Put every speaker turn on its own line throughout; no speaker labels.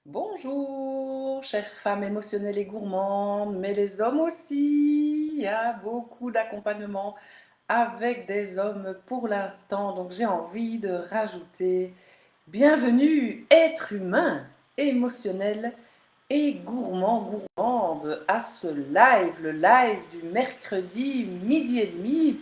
Bonjour, chères femmes émotionnelles et gourmandes, mais les hommes aussi. Il y a beaucoup d'accompagnement avec des hommes pour l'instant, donc j'ai envie de rajouter bienvenue, être humain, émotionnel et gourmande à ce live, le live du mercredi midi et demi.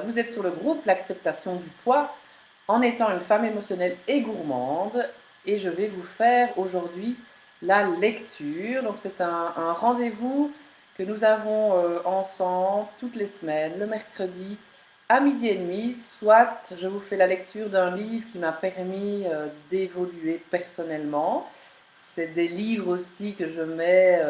Vous êtes sur le groupe L'acceptation du poids en étant une femme émotionnelle et gourmande et je vais vous faire aujourd'hui la lecture. Donc c'est un rendez-vous que nous avons ensemble toutes les semaines, le mercredi à midi et demi, soit je vous fais la lecture d'un livre qui m'a permis d'évoluer personnellement. C'est des livres aussi que je mets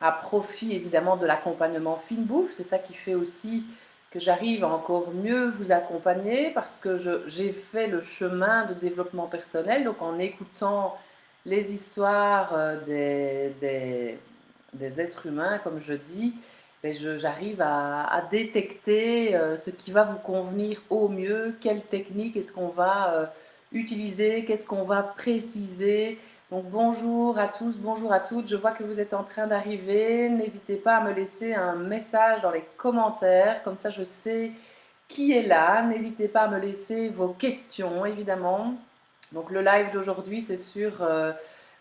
à profit évidemment de l'accompagnement fine bouffe. C'est ça qui fait aussi que j'arrive à encore mieux vous accompagner parce que j'ai fait le chemin de développement personnel. Donc en écoutant les histoires des êtres humains, comme je dis, ben j'arrive à détecter ce qui va vous convenir au mieux, quelle technique est-ce qu'on va utiliser, qu'est-ce qu'on va préciser. Donc bonjour à tous, bonjour à toutes, je vois que vous êtes en train d'arriver, n'hésitez pas à me laisser un message dans les commentaires, comme ça je sais qui est là, n'hésitez pas à me laisser vos questions évidemment. Donc le live d'aujourd'hui c'est sur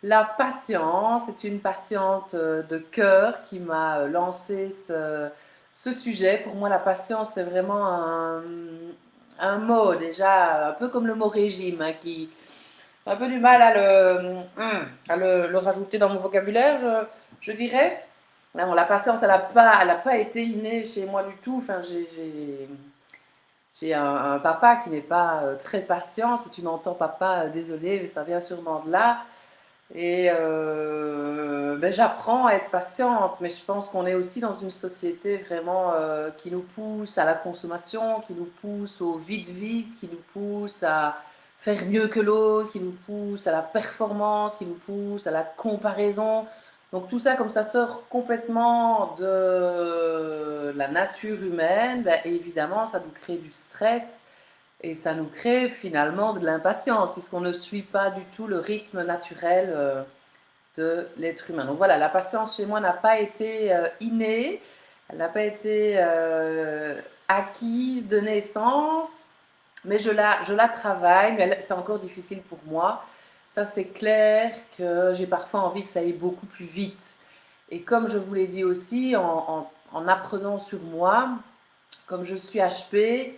la patience, c'est une patiente de cœur qui m'a lancé ce sujet. Pour moi la patience c'est vraiment un mot déjà, un peu comme le mot régime hein, qui un peu du mal à le rajouter dans mon vocabulaire, je dirais. Non, la patience, elle a pas été innée chez moi du tout. Enfin, j'ai un papa qui n'est pas très patient. Si tu m'entends, papa, désolé, mais ça vient sûrement de là. Et ben, j'apprends à être patiente, mais je pense qu'on est aussi dans une société vraiment qui nous pousse à la consommation, qui nous pousse au vite-vite, qui nous pousse à faire mieux que l'autre, qui nous pousse à la performance, qui nous pousse à la comparaison. Donc tout ça, comme ça sort complètement de la nature humaine, ben, évidemment, ça nous crée du stress et ça nous crée finalement de l'impatience, puisqu'on ne suit pas du tout le rythme naturel de l'être humain. Donc voilà, la patience chez moi n'a pas été innée, elle n'a pas été acquise de naissance, mais je la travaille, mais c'est encore difficile pour moi. Ça, c'est clair que j'ai parfois envie que ça aille beaucoup plus vite. Et comme je vous l'ai dit aussi, en apprenant sur moi, comme je suis HP,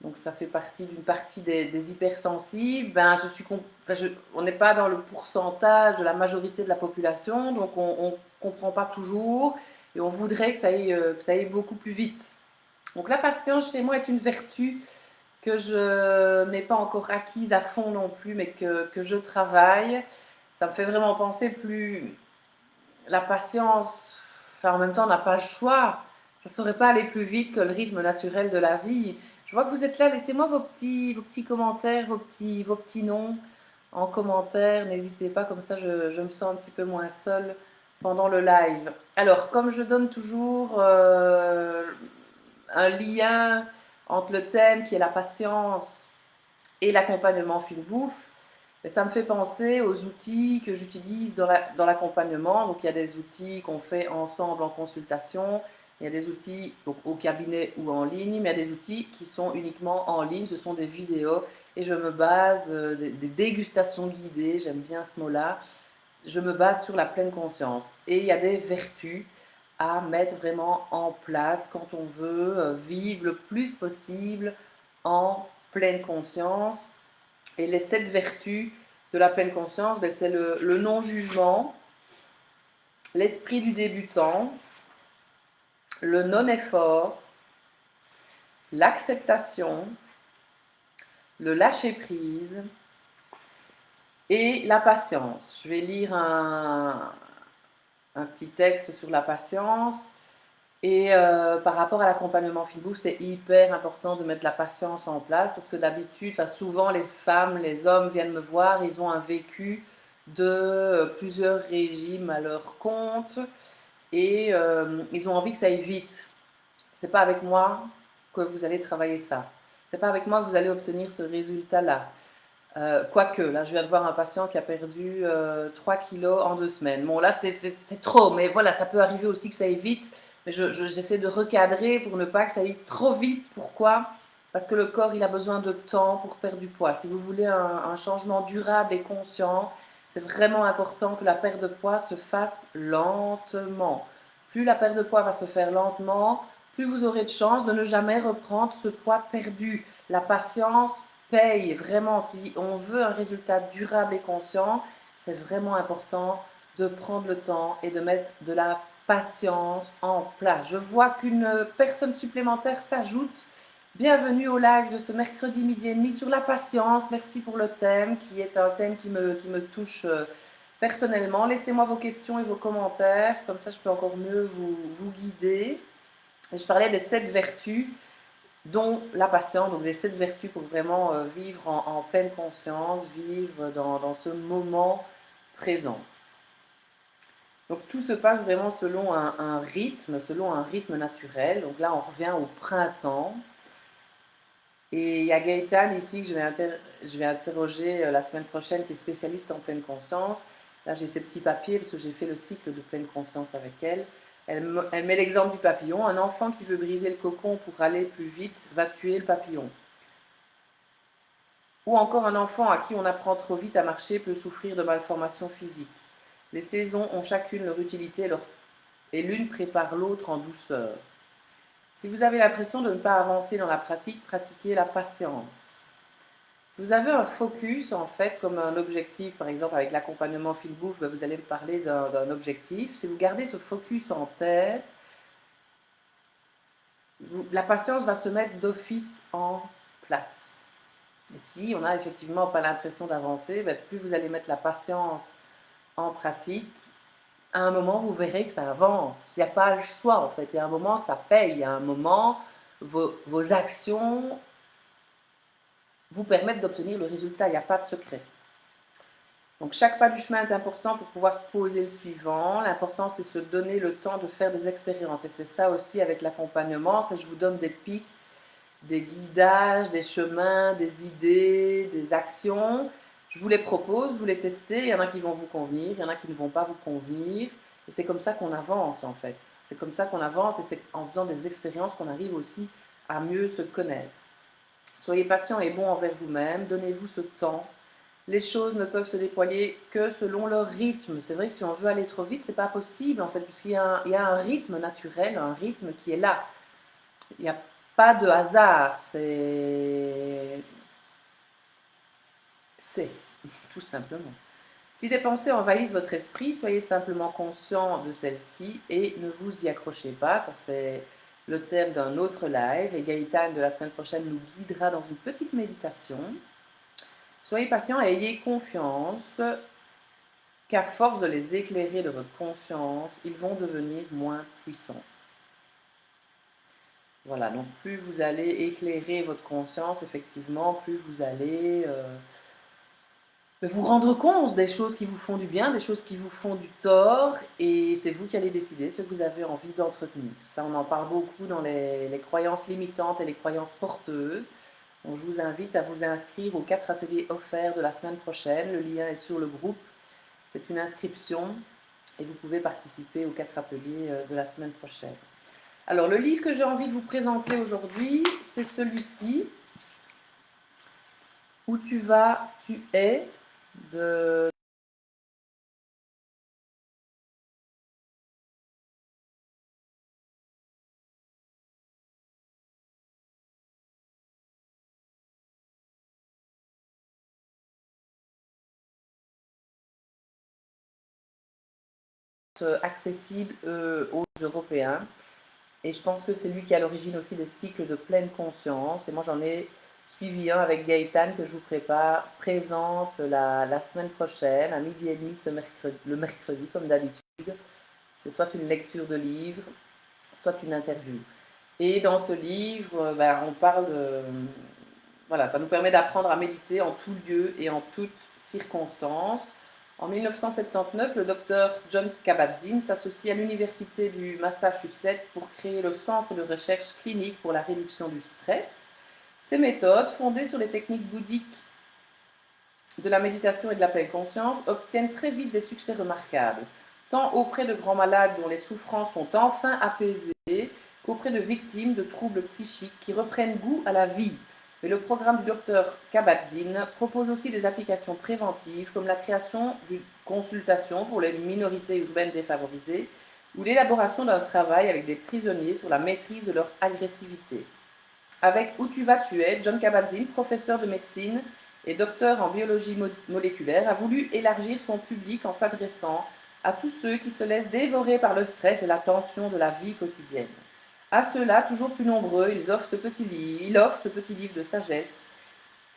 donc ça fait partie d'une partie des hypersensibles, ben on n'est pas dans le pourcentage de la majorité de la population, donc on ne comprend pas toujours et on voudrait que ça aille beaucoup plus vite. Donc la patience chez moi est une vertu que je n'ai pas encore acquise à fond non plus, mais que je travaille. Ça me fait vraiment penser plus la patience, enfin en même temps on n'a pas le choix, ça ne saurait pas aller plus vite que le rythme naturel de la vie. Je vois que vous êtes là, laissez-moi vos petits commentaires, vos petits noms en commentaire, n'hésitez pas, comme ça je me sens un petit peu moins seule pendant le live. Alors, comme je donne toujours un lien entre le thème qui est la patience et l'accompagnement fine bouffe, mais ça me fait penser aux outils que j'utilise dans l'accompagnement. Donc il y a des outils qu'on fait ensemble en consultation, il y a des outils donc, au cabinet ou en ligne, mais il y a des outils qui sont uniquement en ligne, ce sont des vidéos et je me base, des dégustations guidées, j'aime bien ce mot-là, je me base sur la pleine conscience. Et il y a des vertus à mettre vraiment en place quand on veut vivre le plus possible en pleine conscience. Et les 7 vertus de la pleine conscience, ben, c'est le non-jugement, l'esprit du débutant, le non-effort, l'acceptation, le lâcher-prise et la patience. Je vais lire un petit texte sur la patience. Et par rapport à l'accompagnement Feel c'est hyper important de mettre la patience en place parce que d'habitude, enfin, souvent les femmes, les hommes viennent me voir, ils ont un vécu de plusieurs régimes à leur compte et ils ont envie que ça aille vite. C'est pas avec moi que vous allez travailler ça. C'est pas avec moi que vous allez obtenir ce résultat-là. Quoique, là, je viens de voir un patient qui a perdu 3 kilos en 2 semaines. Bon, là, c'est trop, mais voilà, ça peut arriver aussi que ça aille vite. Mais j'essaie de recadrer pour ne pas que ça aille trop vite. Pourquoi? Parce que le corps, il a besoin de temps pour perdre du poids. Si vous voulez un changement durable et conscient, c'est vraiment important que la perte de poids se fasse lentement. Plus la perte de poids va se faire lentement, plus vous aurez de chances de ne jamais reprendre ce poids perdu. La patience paye vraiment. Si on veut un résultat durable et conscient, c'est vraiment important de prendre le temps et de mettre de la patience en place. Je vois qu'une personne supplémentaire s'ajoute. Bienvenue au live de ce mercredi midi et demi sur la patience. Merci pour le thème qui est un thème qui me touche personnellement. Laissez-moi vos questions et vos commentaires, comme ça je peux encore mieux vous guider. Et je parlais des 7 vertus dont la patience, donc les 7 vertus pour vraiment vivre en pleine conscience, vivre dans ce moment présent. Donc tout se passe vraiment selon un rythme naturel. Donc là, on revient au printemps. Et il y a Gaëtane ici que je vais interroger la semaine prochaine, qui est spécialiste en pleine conscience. Là, j'ai ces petits papiers parce que j'ai fait le cycle de pleine conscience avec elle. Elle met l'exemple du papillon. Un enfant qui veut briser le cocon pour aller plus vite va tuer le papillon. Ou encore un enfant à qui on apprend trop vite à marcher peut souffrir de malformations physiques. Les saisons ont chacune leur utilité et l'une prépare l'autre en douceur. Si vous avez l'impression de ne pas avancer dans la pratique, pratiquez la patience. Si vous avez un focus, en fait, comme un objectif, par exemple avec l'accompagnement Feel Bouffe, vous allez me parler d'un objectif. Si vous gardez ce focus en tête, la patience va se mettre d'office en place. Et si on n'a effectivement pas l'impression d'avancer, plus vous allez mettre la patience en pratique, à un moment, vous verrez que ça avance. Il n'y a pas le choix, en fait. Il y a un moment, ça paye. Il y a un moment, vos actions vous permettent d'obtenir le résultat. Il n'y a pas de secret. Donc, chaque pas du chemin est important pour pouvoir poser le suivant. L'important, c'est se donner le temps de faire des expériences. Et c'est ça aussi avec l'accompagnement. Je vous donne des pistes, des guidages, des chemins, des idées, des actions. Je vous les propose, vous les testez. Il y en a qui vont vous convenir, il y en a qui ne vont pas vous convenir. Et c'est comme ça qu'on avance, en fait. C'est comme ça qu'on avance et c'est en faisant des expériences qu'on arrive aussi à mieux se connaître. Soyez patient et bon envers vous-même. Donnez-vous ce temps. Les choses ne peuvent se déployer que selon leur rythme. C'est vrai que si on veut aller trop vite, c'est pas possible, en fait, puisqu'il y a un rythme naturel, un rythme qui est là. Il n'y a pas de hasard, c'est tout simplement. Si des pensées envahissent votre esprit, soyez simplement conscient de celles-ci et ne vous y accrochez pas. Ça, c'est le thème d'un autre live. Et Gaëtane de la semaine prochaine nous guidera dans une petite méditation. Soyez patient et ayez confiance qu'à force de les éclairer de votre conscience, ils vont devenir moins puissants. Voilà, donc plus vous allez éclairer votre conscience, effectivement, plus vous allez vous rendre compte des choses qui vous font du bien, des choses qui vous font du tort, et c'est vous qui allez décider ce que vous avez envie d'entretenir. Ça, on en parle beaucoup dans les croyances limitantes et les croyances porteuses. Donc, je vous invite à vous inscrire aux 4 ateliers offerts de la semaine prochaine. Le lien est sur le groupe. C'est une inscription et vous pouvez participer aux 4 ateliers de la semaine prochaine. Alors, le livre que j'ai envie de vous présenter aujourd'hui, c'est celui-ci, Où tu vas, tu es, de accessible aux Européens. Et je pense que c'est lui qui est à l'origine aussi des cycles de pleine conscience. Et moi, j'en ai suivi un avec Gaëtane que je vous présente la semaine prochaine, à midi et demi le mercredi, comme d'habitude. C'est soit une lecture de livre, soit une interview. Et dans ce livre, on parle voilà, ça nous permet d'apprendre à méditer en tout lieu et en toutes circonstances. En 1979, le docteur John Kabat-Zinn s'associe à l'université du Massachusetts pour créer le Centre de recherche clinique pour la réduction du stress. Ces méthodes, fondées sur les techniques bouddhiques de la méditation et de la pleine conscience obtiennent très vite des succès remarquables, tant auprès de grands malades dont les souffrances sont enfin apaisées, qu'auprès de victimes de troubles psychiques qui reprennent goût à la vie. Mais le programme du docteur Kabat-Zinn propose aussi des applications préventives comme la création d'une consultation pour les minorités urbaines défavorisées ou l'élaboration d'un travail avec des prisonniers sur la maîtrise de leur agressivité. Avec Où tu vas, tu es, John Kabat-Zinn, professeur de médecine et docteur en biologie moléculaire, a voulu élargir son public en s'adressant à tous ceux qui se laissent dévorer par le stress et la tension de la vie quotidienne. À ceux-là, toujours plus nombreux, il offre ce petit livre de sagesse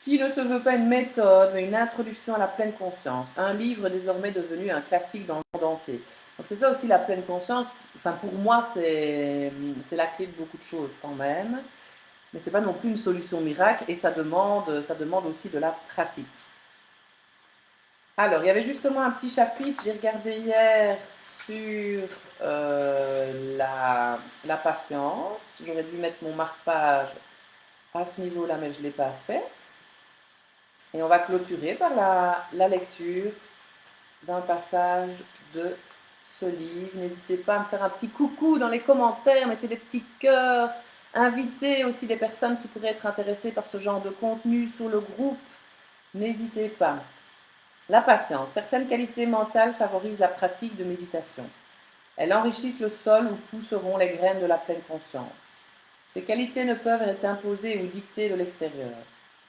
qui ne se veut pas une méthode, mais une introduction à la pleine conscience. Un livre désormais devenu un classique dans le monde entier. Donc c'est ça aussi la pleine conscience. Enfin, pour moi, c'est la clé de beaucoup de choses quand même. Mais ce n'est pas non plus une solution miracle et ça demande aussi de la pratique. Alors, il y avait justement un petit chapitre, j'ai regardé hier sur la patience. J'aurais dû mettre mon marque-page à ce niveau-là, mais je ne l'ai pas fait. Et on va clôturer par la lecture d'un passage de ce livre. N'hésitez pas à me faire un petit coucou dans les commentaires, mettez des petits cœurs, invitez aussi des personnes qui pourraient être intéressées par ce genre de contenu sur le groupe. N'hésitez pas. La patience. Certaines qualités mentales favorisent la pratique de méditation. Elles enrichissent le sol où pousseront les graines de la pleine conscience. Ces qualités ne peuvent être imposées ou dictées de l'extérieur.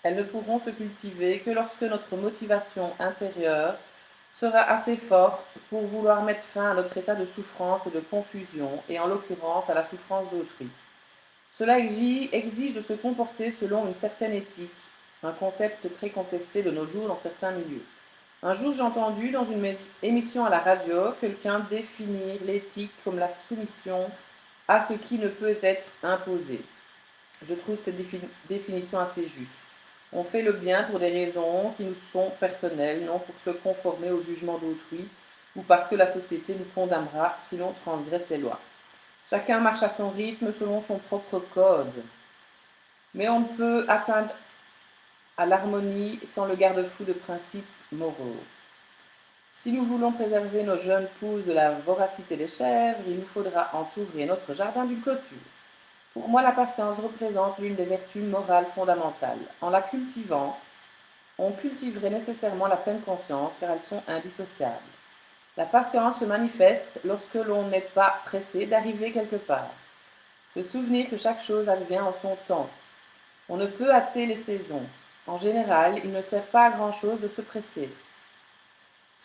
Elles ne pourront se cultiver que lorsque notre motivation intérieure sera assez forte pour vouloir mettre fin à notre état de souffrance et de confusion, et en l'occurrence à la souffrance d'autrui. Cela exige de se comporter selon une certaine éthique, un concept très contesté de nos jours dans certains milieux. Un jour, j'ai entendu dans une émission à la radio quelqu'un définir l'éthique comme la soumission à ce qui ne peut être imposé. Je trouve cette définition assez juste. On fait le bien pour des raisons qui nous sont personnelles, non pour se conformer au jugement d'autrui ou parce que la société nous condamnera si l'on transgresse les lois. Chacun marche à son rythme selon son propre code. Mais on ne peut atteindre à l'harmonie sans le garde-fou de principes moraux. Si nous voulons préserver nos jeunes pousses de la voracité des chèvres, il nous faudra entourer notre jardin d'une clôture. Pour moi, la patience représente l'une des vertus morales fondamentales. En la cultivant, on cultiverait nécessairement la pleine conscience car elles sont indissociables. La patience se manifeste lorsque l'on n'est pas pressé d'arriver quelque part. Se souvenir que chaque chose advient en son temps. On ne peut hâter les saisons. En général, il ne sert pas à grand-chose de se presser.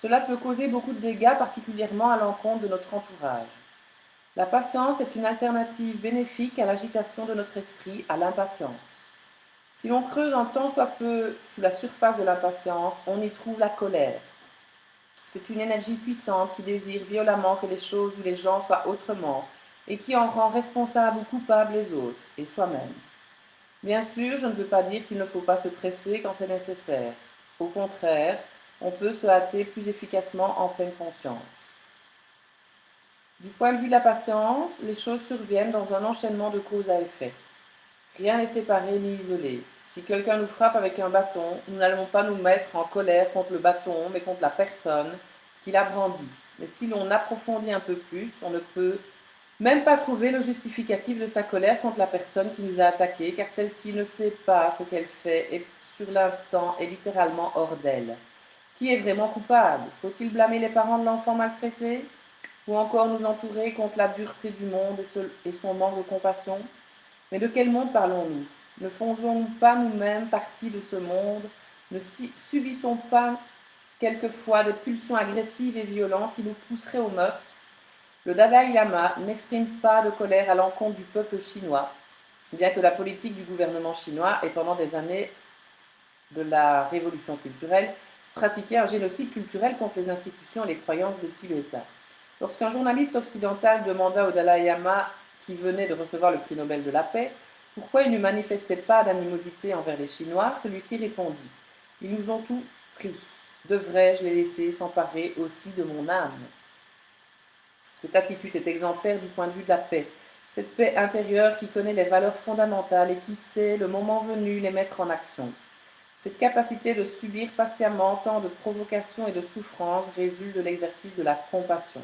Cela peut causer beaucoup de dégâts, particulièrement à l'encontre de notre entourage. La patience est une alternative bénéfique à l'agitation de notre esprit, à l'impatience. Si l'on creuse un tant soit peu sous la surface de l'impatience, on y trouve la colère. C'est une énergie puissante qui désire violemment que les choses ou les gens soient autrement et qui en rend responsables ou coupables les autres et soi-même. Bien sûr, je ne veux pas dire qu'il ne faut pas se presser quand c'est nécessaire. Au contraire, on peut se hâter plus efficacement en pleine conscience. Du point de vue de la patience, les choses surviennent dans un enchaînement de cause à effet. Rien n'est séparé ni isolé. Si quelqu'un nous frappe avec un bâton, nous n'allons pas nous mettre en colère contre le bâton, mais contre la personne qui l'a brandi. Mais si l'on approfondit un peu plus, on ne peut même pas trouver le justificatif de sa colère contre la personne qui nous a attaqués, car celle-ci ne sait pas ce qu'elle fait et sur l'instant est littéralement hors d'elle. Qui est vraiment coupable? Faut-il blâmer les parents de l'enfant maltraité? Ou encore nous entourer contre la dureté du monde et son manque de compassion? Mais de quel monde parlons-nous? Ne faisons-nous pas nous-mêmes partie de ce monde? Ne subissons pas quelquefois des pulsions agressives et violentes qui nous pousseraient au meurtre? Le Dalai Lama n'exprime pas de colère à l'encontre du peuple chinois, bien que la politique du gouvernement chinois ait pendant des années de la révolution culturelle pratiqué un génocide culturel contre les institutions et les croyances des Tibétains. Lorsqu'un journaliste occidental demanda au Dalai Lama, qui venait de recevoir le prix Nobel de la paix, pourquoi il ne manifestait pas d'animosité envers les Chinois, celui-ci répondit: « Ils nous ont tout pris. Devrais-je les laisser s'emparer aussi de mon âme ?» Cette attitude est exemplaire du point de vue de la paix, cette paix intérieure qui connaît les valeurs fondamentales et qui sait, le moment venu, les mettre en action. Cette capacité de subir patiemment tant de provocations et de souffrances résulte de l'exercice de la compassion.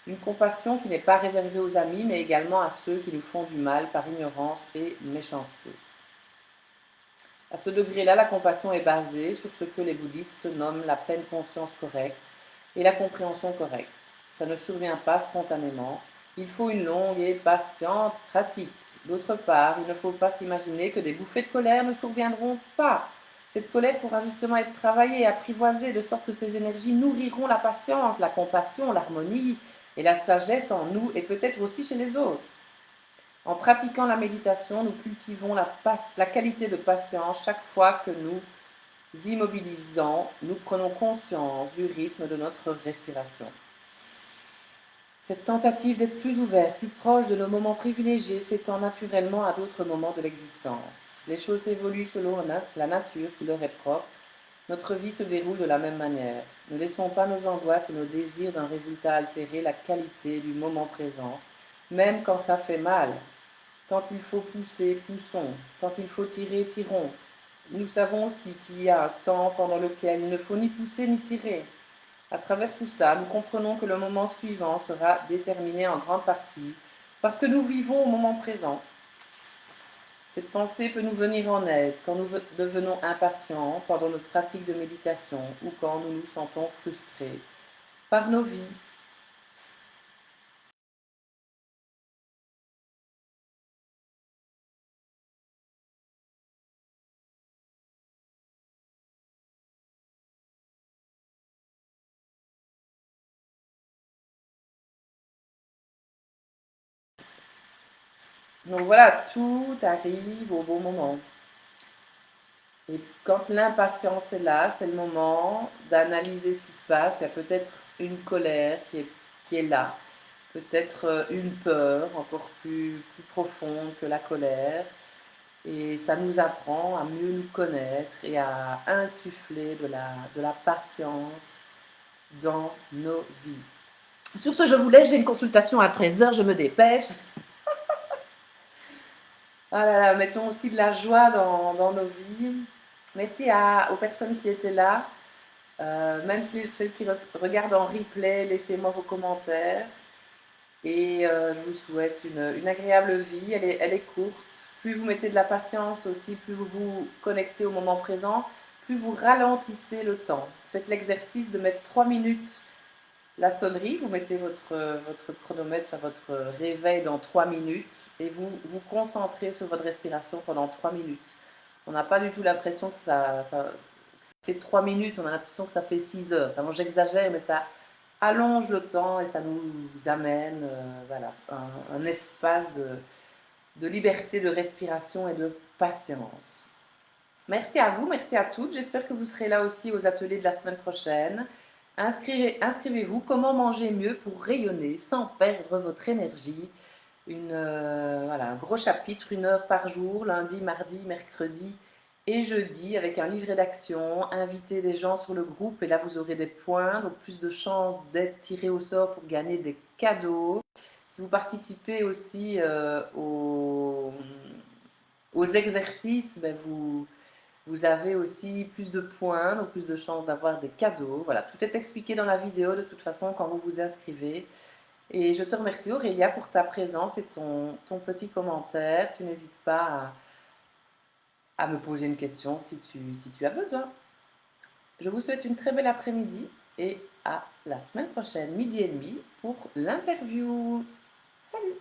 Une compassion qui n'est pas réservée aux amis, mais également à ceux qui nous font du mal par ignorance et méchanceté. À ce degré-là, la compassion est basée sur ce que les bouddhistes nomment la pleine conscience correcte et la compréhension correcte. Ça ne survient pas spontanément. Il faut une longue et patiente pratique. D'autre part, il ne faut pas s'imaginer que des bouffées de colère ne surviendront pas. Cette colère pourra justement être travaillée, apprivoisée, de sorte que ces énergies nourriront la patience, la compassion, l'harmonie et la sagesse en nous et peut-être aussi chez les autres. En pratiquant la méditation, nous cultivons la qualité de patience chaque fois que nous immobilisons, nous prenons conscience du rythme de notre respiration. Cette tentative d'être plus ouvert, plus proche de nos moments privilégiés s'étend naturellement à d'autres moments de l'existence. Les choses évoluent selon la nature qui leur est propre. Notre vie se déroule de la même manière. Ne laissons pas nos angoisses et nos désirs d'un résultat altérer la qualité du moment présent, même quand ça fait mal. Quand il faut pousser, poussons. Quand il faut tirer, tirons. Nous savons aussi qu'il y a un temps pendant lequel il ne faut ni pousser ni tirer. À travers tout ça, nous comprenons que le moment suivant sera déterminé en grande partie parce que nous vivons au moment présent. Cette pensée peut nous venir en aide quand nous devenons impatients pendant notre pratique de méditation ou quand nous nous sentons frustrés par nos vies. Donc voilà, tout arrive au bon moment. Et quand l'impatience est là, c'est le moment d'analyser ce qui se passe. Il y a peut-être une colère qui est là, peut-être une peur encore plus profonde que la colère. Et ça nous apprend à mieux nous connaître et à insuffler de la patience dans nos vies. Sur ce, je vous laisse, j'ai une consultation à 13h, je me dépêche. Ah là là, mettons aussi de la joie dans nos vies. Merci aux personnes qui étaient là. Même celles qui regardent en replay, laissez-moi vos commentaires. Et je vous souhaite une agréable vie. Elle est courte. Plus vous mettez de la patience aussi, plus vous vous connectez au moment présent, plus vous ralentissez le temps. Faites l'exercice de mettre 3 minutes la sonnerie. Vous mettez votre chronomètre à votre réveil dans 3 minutes et vous vous concentrez sur votre respiration pendant 3 minutes. On n'a pas du tout l'impression que ça fait 3 minutes, on a l'impression que ça fait 6 heures. Vraiment, j'exagère, mais ça allonge le temps et ça nous amène voilà, un espace de liberté, de respiration et de patience. Merci à vous, merci à toutes. J'espère que vous serez là aussi aux ateliers de la semaine prochaine. Inscrivez-vous. Comment manger mieux pour rayonner sans perdre votre énergie. Voilà, un gros chapitre, 1 heure par jour, lundi, mardi, mercredi et jeudi, avec un livret d'action. Invitez des gens sur le groupe et là vous aurez des points, donc plus de chances d'être tiré au sort pour gagner des cadeaux. Si vous participez aussi aux exercices, ben vous avez aussi plus de points, donc plus de chances d'avoir des cadeaux. Voilà, tout est expliqué dans la vidéo de toute façon quand vous vous inscrivez. Et je te remercie Aurélia pour ta présence et ton petit commentaire. Tu n'hésites pas à me poser une question si tu as besoin. Je vous souhaite une très belle après-midi et à la semaine prochaine, 12h30, pour l'interview. Salut!